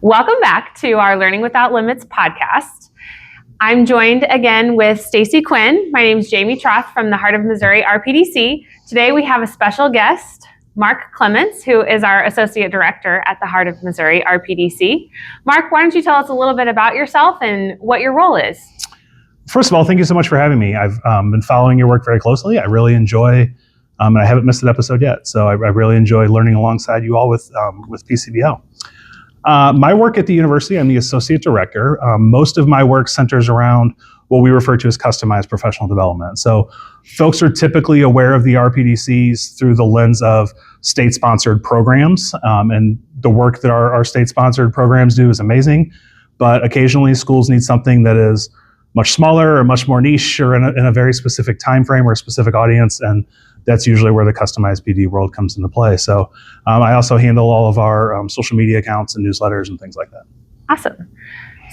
Welcome back to our Learning Without Limits podcast. I'm joined again with Stacy Quinn. My name is Jami Troth from the Heart of Missouri RPDC. Today we have a special guest, Mark Clements, who is our Associate Director at the Heart of Missouri RPDC. Mark, why don't you tell us a little bit about yourself and what your role is? First of all, thank you so much for having me. I've been following your work very closely. I really enjoy, and I haven't missed an episode yet, so I really enjoy learning alongside you all with PCBL. My work at the university, I'm the Associate Director. Most of my work centers around what we refer to as customized professional development. So folks are typically aware of the RPDCs through the lens of state-sponsored programs, and the work that our state-sponsored programs do is amazing, but occasionally schools need something that is much smaller or much more niche or in a very specific time frame or a specific audience, and that's usually where the customized PD world comes into play. So I also handle all of our social media accounts and newsletters and things like that. Awesome.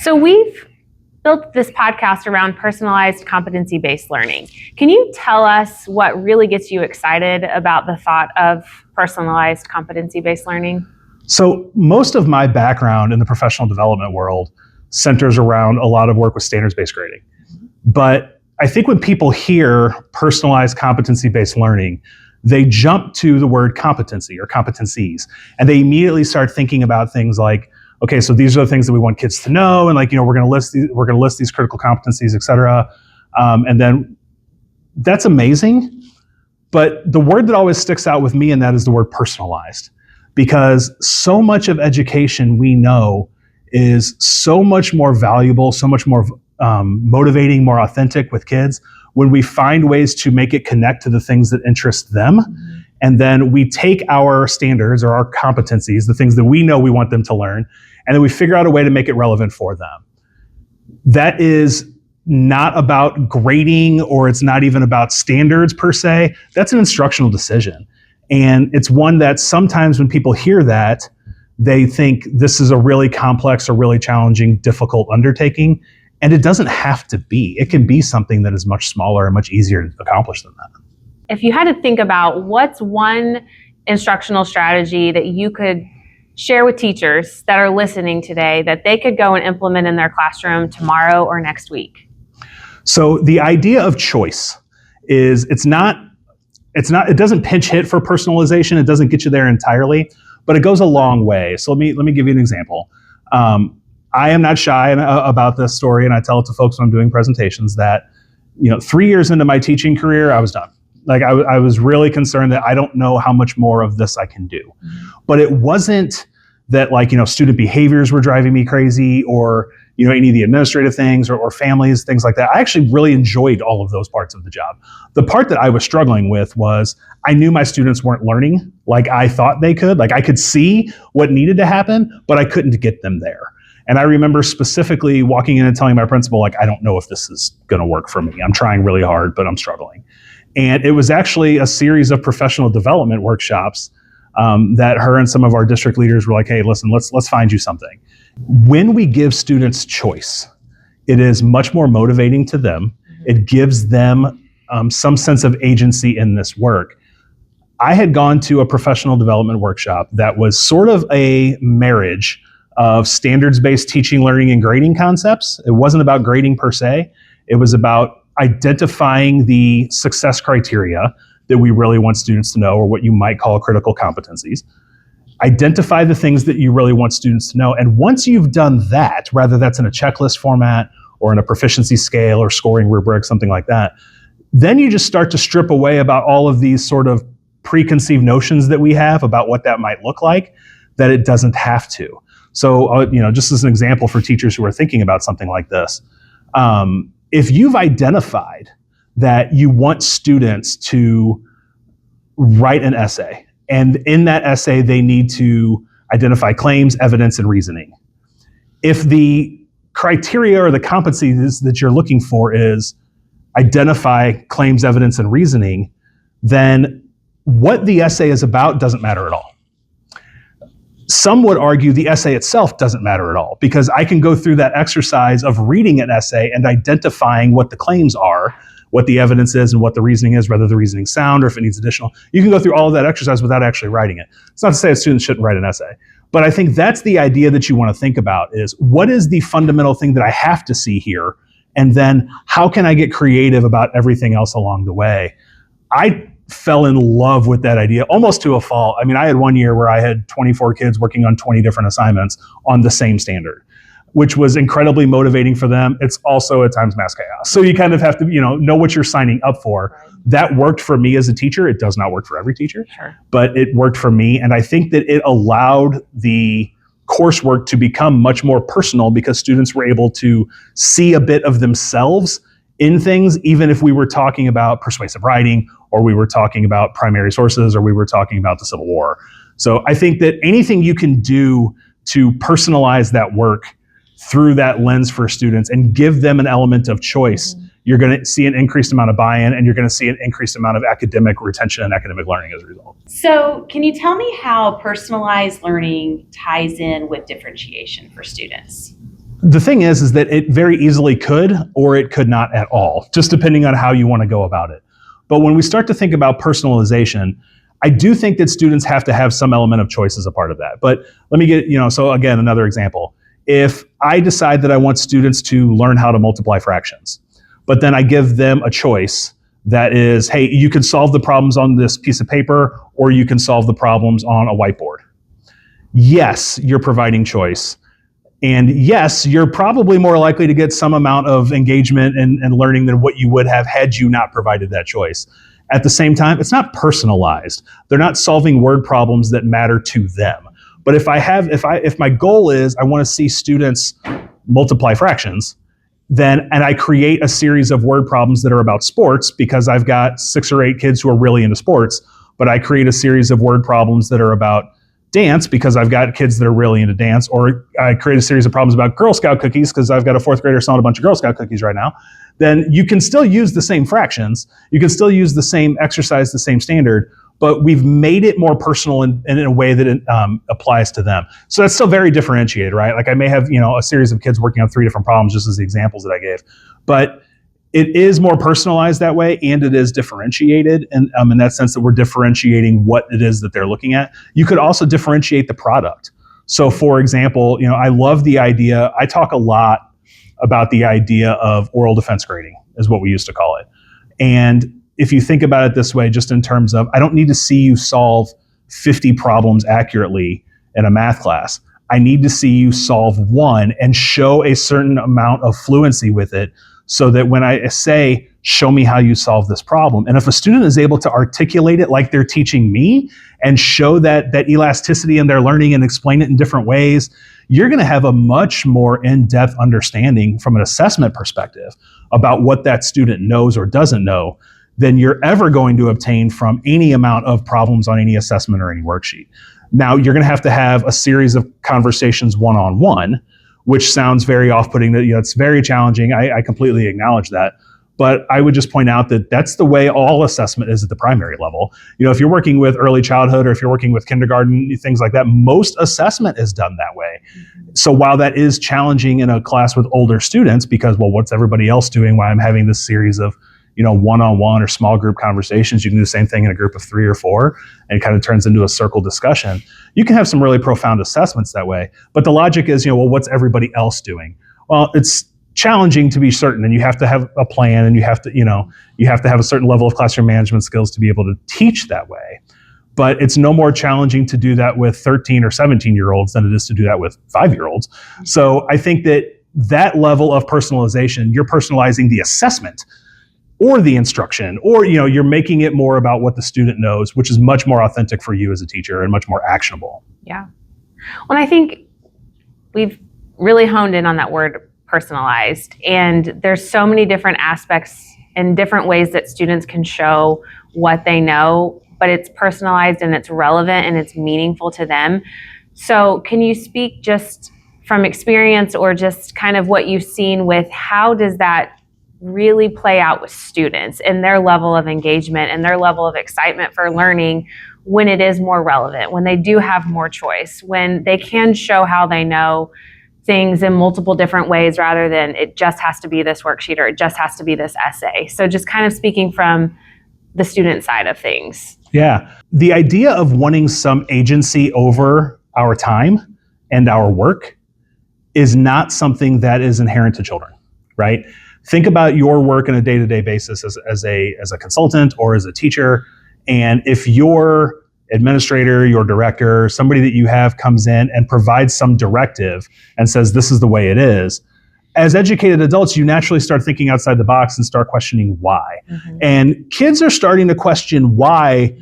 So we've built this podcast around personalized competency-based learning. Can you tell us what really gets you excited about the thought of personalized competency-based learning? So most of my background in the professional development world centers around a lot of work with standards-based grading. But I think when people hear personalized competency-based learning, they jump to the word competency or competencies, and they immediately start thinking about things like, okay, so these are the things that we want kids to know, and we're going to list these critical competencies, et cetera. And then that's amazing, but the word that always sticks out with me in that is the word personalized, because so much of education we know is so much more valuable, so much more motivating, more authentic with kids when we find ways to make it connect to the things that interest them. Mm-hmm. And then we take our standards or our competencies, the things that we know we want them to learn, and then we figure out a way to make it relevant for them. That is not about grading, or it's not even about standards per se. That's an instructional decision. And it's one that sometimes when people hear that, they think this is a really complex or really challenging, difficult undertaking. And it doesn't have to be. It can be something that is much smaller and much easier to accomplish than that. If you had to think about what's one instructional strategy that you could share with teachers that are listening today that they could go and implement in their classroom tomorrow or next week? So the idea of choice is it doesn't pinch hit for personalization. It doesn't get you there entirely, but it goes a long way. So let me give you an example. I am not shy about this story, and I tell it to folks when I'm doing presentations that, 3 years into my teaching career, I was done. I was really concerned that I don't know how much more of this I can do. Mm-hmm. But it wasn't that student behaviors were driving me crazy, or any of the administrative things or families, things like that. I actually really enjoyed all of those parts of the job. The part that I was struggling with was I knew my students weren't learning like I thought they could. I could see what needed to happen, but I couldn't get them there. And I remember specifically walking in and telling my principal, I don't know if this is going to work for me. I'm trying really hard, but I'm struggling. And it was actually a series of professional development workshops that her and some of our district leaders were like, hey, listen, let's find you something. When we give students choice, it is much more motivating to them. It gives them some sense of agency in this work. I had gone to a professional development workshop that was sort of a marriage of standards-based teaching, learning, and grading concepts. It wasn't about grading per se. It was about identifying the success criteria that we really want students to know, or what you might call critical competencies. Identify the things that you really want students to know. And once you've done that, whether that's in a checklist format or in a proficiency scale or scoring rubric, something like that, then you just start to strip away about all of these sort of preconceived notions that we have about what that might look like, that it doesn't have to. So, just as an example for teachers who are thinking about something like this, if you've identified that you want students to write an essay, and in that essay they need to identify claims, evidence, and reasoning. If the criteria or the competencies that you're looking for is identify claims, evidence, and reasoning, then what the essay is about doesn't matter at all. Some would argue the essay itself doesn't matter at all, because I can go through that exercise of reading an essay and identifying what the claims are, what the evidence is, and what the reasoning is, whether the reasoning's sound or if it needs additional. You can go through all of that exercise without actually writing it. It's not to say that students shouldn't write an essay, But I think that's the idea that you want to think about is what is the fundamental thing that I have to see here? And then how can I get creative about everything else along the way? I fell in love with that idea almost to a fault. I mean, I had one year where I had 24 kids working on 20 different assignments on the same standard, which was incredibly motivating for them. It's also at times mass chaos. So you kind of have to, know what you're signing up for. Right. That worked for me as a teacher. It does not work for every teacher, Sure. but it worked for me. And I think that it allowed the coursework to become much more personal because students were able to see a bit of themselves in things, even if we were talking about persuasive writing, or we were talking about primary sources, or we were talking about the Civil War. So I think that anything you can do to personalize that work through that lens for students and give them an element of choice, you're going to see an increased amount of buy-in, and you're going to see an increased amount of academic retention and academic learning as a result. So can you tell me how personalized learning ties in with differentiation for students? The thing is that it very easily could, or it could not at all, just depending on how you want to go about it. But when we start to think about personalization, I do think that students have to have some element of choice as a part of that. But let me get, so again, another example. If I decide that I want students to learn how to multiply fractions, but then I give them a choice that is, hey, you can solve the problems on this piece of paper, or you can solve the problems on a whiteboard. Yes, you're providing choice. And yes, you're probably more likely to get some amount of engagement and learning than what you would have had you not provided that choice. At the same time, it's not personalized. They're not solving word problems that matter to them. But if my goal is I want to see students multiply fractions, and I create a series of word problems that are about sports because I've got 6 or 8 kids who are really into sports, but I create a series of word problems that are about dance because I've got kids that are really into dance, or I create a series of problems about Girl Scout cookies because I've got a 4th grader selling a bunch of Girl Scout cookies right now, then you can still use the same fractions. You can still use the same exercise, the same standard, but we've made it more personal in a way that it applies to them. So that's still very differentiated, right? Like I may have, a series of kids working on 3 different problems, just as the examples that I gave, but it is more personalized that way, and it is differentiated in that sense that we're differentiating what it is that they're looking at. You could also differentiate the product. So for example, I love the idea, I talk a lot about the idea of oral defense grading, is what we used to call it. And if you think about it this way, just in terms of, I don't need to see you solve 50 problems accurately in a math class. I need to see you solve one and show a certain amount of fluency with it, so that when I say, show me how you solve this problem, and if a student is able to articulate it like they're teaching me and show that elasticity in their learning and explain it in different ways, you're going to have a much more in-depth understanding from an assessment perspective about what that student knows or doesn't know than you're ever going to obtain from any amount of problems on any assessment or any worksheet. Now, you're going to have a series of conversations one-on-one, which sounds very off-putting, that it's very challenging. I completely acknowledge that. But I would just point out that that's the way all assessment is at the primary level. If you're working with early childhood, or if you're working with kindergarten, things like that, most assessment is done that way. So while that is challenging in a class with older students, because, well, what's everybody else doing while I'm having this series of one-on-one or small group conversations, you can do the same thing in a group of 3 or 4, and it kind of turns into a circle discussion. You can have some really profound assessments that way. But the logic is, well, what's everybody else doing? Well, it's challenging to be certain, and you have to have a plan, and you have to have a certain level of classroom management skills to be able to teach that way. But it's no more challenging to do that with 13 or 17-year-olds than it is to do that with 5-year-olds. So I think that level of personalization, you're personalizing the assessment or the instruction, or you're making it more about what the student knows, which is much more authentic for you as a teacher and much more actionable. Yeah. Well, I think we've really honed in on that word personalized, and there's so many different aspects and different ways that students can show what they know, but it's personalized and it's relevant and it's meaningful to them. So can you speak just from experience, or just kind of what you've seen with how does that really play out with students and their level of engagement and their level of excitement for learning when it is more relevant, when they do have more choice, when they can show how they know things in multiple different ways rather than it just has to be this worksheet or it just has to be this essay. So just kind of speaking from the student side of things. Yeah. The idea of wanting some agency over our time and our work is not something that is inherent to children, right? Think about your work on a day-to-day basis as a consultant or as a teacher, and if your administrator, your director, somebody that you have comes in and provides some directive and says, this is the way it is, as educated adults, you naturally start thinking outside the box and start questioning why. Mm-hmm. And kids are starting to question why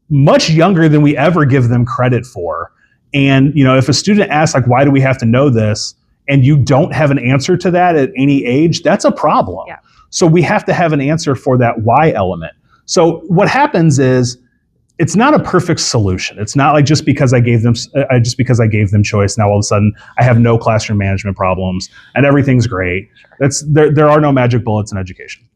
much younger than we ever give them credit for. And, if a student asks, like, why do we have to know this? And you don't have an answer to that at any age, that's a problem. Yeah. So we have to have an answer for that why element. So what happens is, it's not a perfect solution. It's not like just because I gave them choice, now all of a sudden I have no classroom management problems and everything's great. There are no magic bullets in education.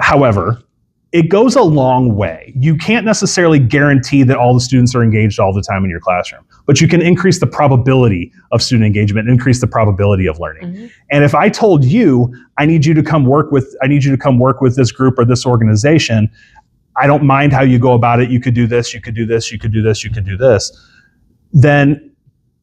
However, it goes a long way. You can't necessarily guarantee that all the students are engaged all the time in your classroom, but you can increase the probability of student engagement, increase the probability of learning. Mm-hmm. And if I told you, I need you to come work with this group or this organization, I don't mind how you go about it. You could do this, you could do this, you could do this, you could do this. Then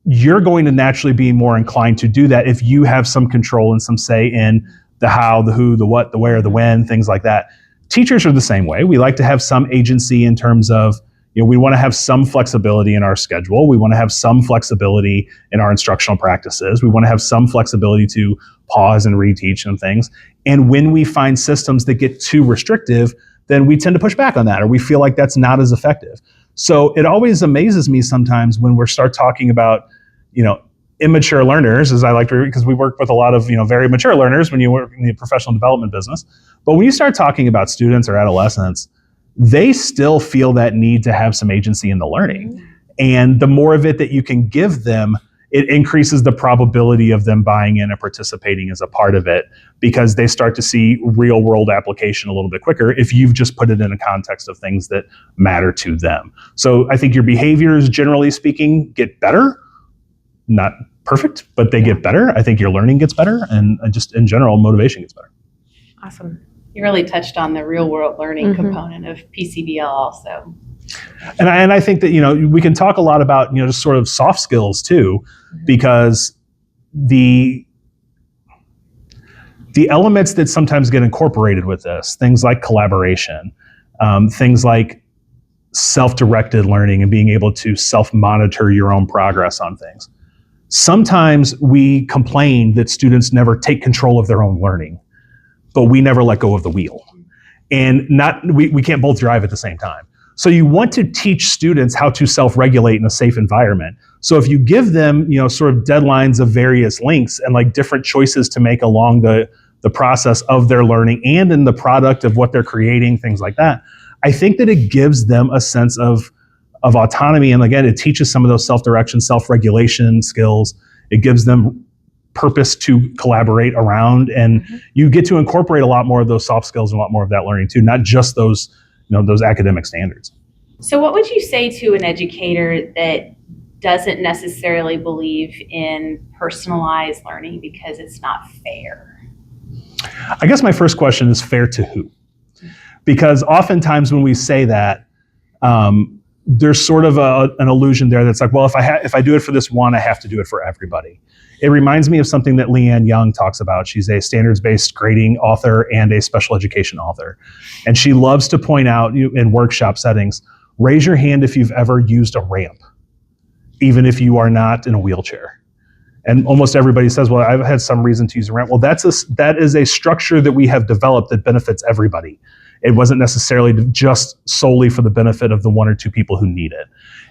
you're going to naturally be more inclined to do that if you have some control and some say in the how, the who, the what, the where, the when, things like that. Teachers are the same way. We like to have some agency in terms of, we want to have some flexibility in our schedule. We want to have some flexibility in our instructional practices. We want to have some flexibility to pause and reteach and things. And when we find systems that get too restrictive, then we tend to push back on that, or we feel like that's not as effective. So it always amazes me sometimes when we start talking about, immature learners, as I like to, because we work with a lot of, very mature learners when you work in the professional development business. But when you start talking about students or adolescents, they still feel that need to have some agency in the learning. And the more of it that you can give them, it increases the probability of them buying in and participating as a part of it, because they start to see real world application a little bit quicker if you've just put it in a context of things that matter to them. So I think your behaviors, generally speaking, get better. Not perfect, but they get better. I think your learning gets better, and just in general, motivation gets better. Awesome. You really touched on the real world learning component of PCBL also. And I think that, we can talk a lot about, just sort of soft skills too, because the elements that sometimes get incorporated with this, things like collaboration, things like self-directed learning and being able to self-monitor your own progress on things. Sometimes we complain that students never take control of their own learning, but we never let go of the wheel. And we can't both drive at the same time. So you want to teach students how to self-regulate in a safe environment. So if you give them, sort of deadlines of various lengths and like different choices to make along the process of their learning and in the product of what they're creating, things like that, I think that it gives them a sense of autonomy. And again, it teaches some of those self-direction, self-regulation skills. It gives them purpose to collaborate around, and you get to incorporate a lot more of those soft skills and a lot more of that learning too, not just those academic standards. So what would you say to an educator that doesn't necessarily believe in personalized learning because it's not fair? I guess my first question is, fair to who? Because oftentimes when we say that, there's sort of an illusion there that's like, well, if I do it for this one, I have to do it for everybody. It reminds me of something that Leanne Young talks about. She's a standards-based grading author and a special education author. And she loves to point out in workshop settings, raise your hand if you've ever used a ramp, even if you are not in a wheelchair. And almost everybody says, well, I've had some reason to use a ramp. Well, that is a structure that we have developed that benefits everybody. It wasn't necessarily just solely for the benefit of the one or two people who need it.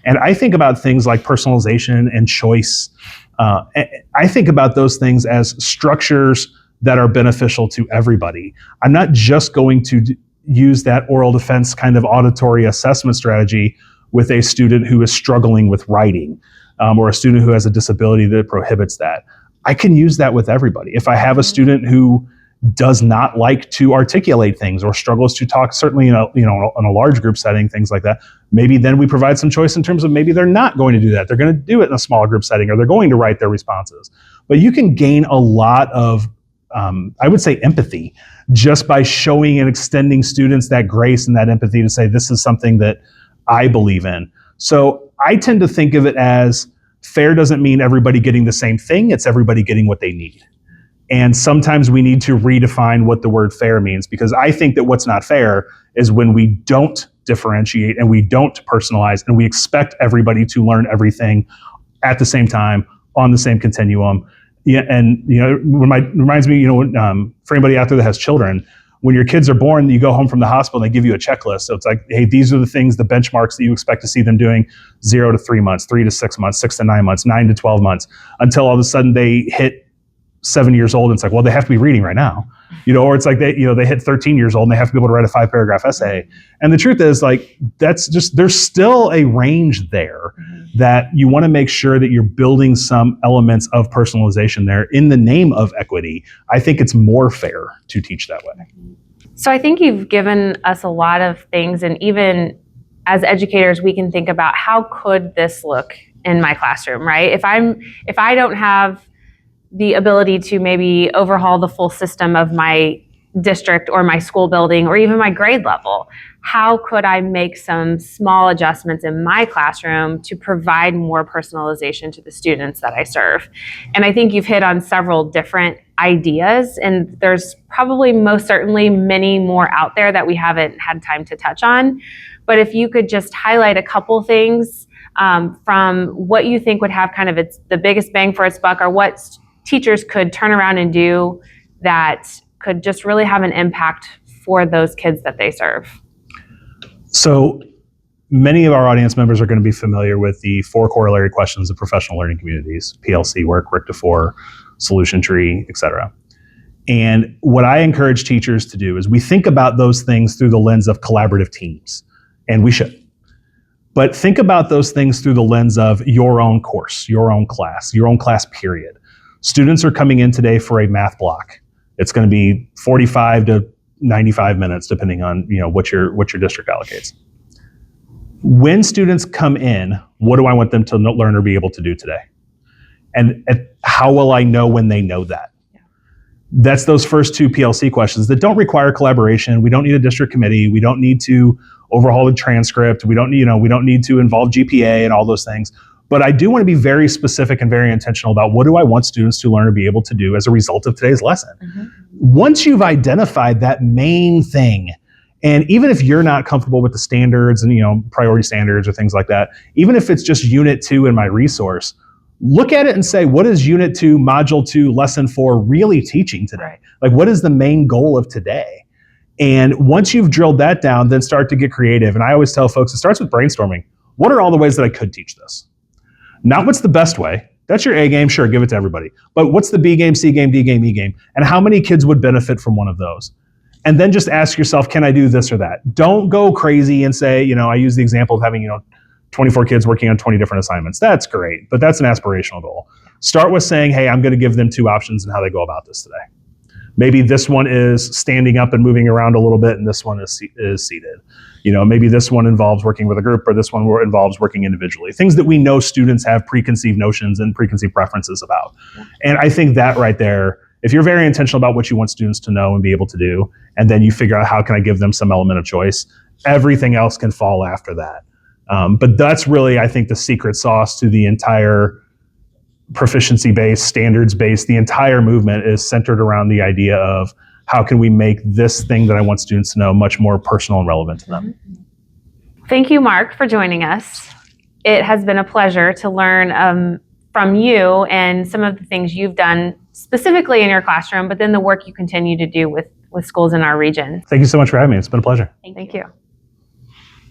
And I think about things like personalization and choice. I think about those things as structures that are beneficial to everybody. I'm not just going to use that oral defense kind of auditory assessment strategy with a student who is struggling with writing, or a student who has a disability that prohibits that. I can use that with everybody. If I have a student who does not like to articulate things or struggles to talk, certainly in a large group setting, things like that, maybe then we provide some choice in terms of maybe they're not going to do that. They're going to do it in a small group setting, or they're going to write their responses. But you can gain a lot of, I would say, empathy just by showing and extending students that grace and that empathy to say, this is something that I believe in. So I tend to think of it as fair doesn't mean everybody getting the same thing, it's everybody getting what they need. And sometimes we need to redefine what the word fair means, because I think that what's not fair is when we don't differentiate and we don't personalize and we expect everybody to learn everything at the same time on the same continuum. Yeah, and reminds me, for anybody out there that has children, when your kids are born, you go home from the hospital and they give you a checklist. So it's like, hey, these are the things, the benchmarks that you expect to see them doing 0 to 3 months, 3 to 6 months, 6 to 9 months, 9 to 12 months, until all of a sudden they hit 7 years old, and it's like, well, they have to be reading right now, or it's like they hit 13 years old and they have to be able to write a 5-paragraph essay. And the truth is, like, there's still a range there that you want to make sure that you're building some elements of personalization there in the name of equity. I think it's more fair to teach that way. So I think you've given us a lot of things, and even as educators, we can think about how could this look in my classroom, right? If I don't have the ability to maybe overhaul the full system of my district or my school building or even my grade level, how could I make some small adjustments in my classroom to provide more personalization to the students that I serve? And I think you've hit on several different ideas, and there's probably most certainly many more out there that we haven't had time to touch on. But if you could just highlight a couple things from what you think would have kind of the biggest bang for its buck, or what teachers could turn around and do that could just really have an impact for those kids that they serve. So many of our audience members are going to be familiar with the 4 corollary questions of professional learning communities: PLC work, RIC to 4, solution tree, etc. And what I encourage teachers to do is we think about those things through the lens of collaborative teams, and we should. But think about those things through the lens of your own course, your own class period. Students are coming in today for a math block. It's going to be 45 to 95 minutes, depending on what your district allocates. When students come in, what do I want them to learn or be able to do today? And how will I know when they know that? Yeah. That's those first 2 PLC questions that don't require collaboration. We don't need a district committee. We don't need to overhaul the transcript. We don't need to involve GPA and all those things. But I do want to be very specific and very intentional about what do I want students to learn or be able to do as a result of today's lesson. Mm-hmm. Once you've identified that main thing, and even if you're not comfortable with the standards and priority standards or things like that, even if it's just Unit 2 in my resource, look at it and say, what is Unit 2, Module 2, Lesson 4 really teaching today? Like, what is the main goal of today? And once you've drilled that down, then start to get creative. And I always tell folks, it starts with brainstorming. What are all the ways that I could teach this? Not what's the best way. That's your A game, sure, give it to everybody. But what's the B game, C game, D game, E game? And how many kids would benefit from one of those? And then just ask yourself, can I do this or that? Don't go crazy and say, I use the example of having, 24 kids working on 20 different assignments. That's great, but that's an aspirational goal. Start with saying, hey, I'm going to give them 2 options in how they go about this today. Maybe this one is standing up and moving around a little bit, and this one is seated. Maybe this one involves working with a group, or this one involves working individually. Things that we know students have preconceived notions and preconceived preferences about. And I think that right there, if you're very intentional about what you want students to know and be able to do, and then you figure out how can I give them some element of choice, everything else can fall after that. But that's really, I think, the secret sauce to the entire proficiency-based, standards-based, the entire movement is centered around the idea of how can we make this thing that I want students to know much more personal and relevant to them. Thank you, Mark, for joining us. It has been a pleasure to learn from you and some of the things you've done specifically in your classroom, but then the work you continue to do with schools in our region. Thank you so much for having me. It's been a pleasure. Thank you.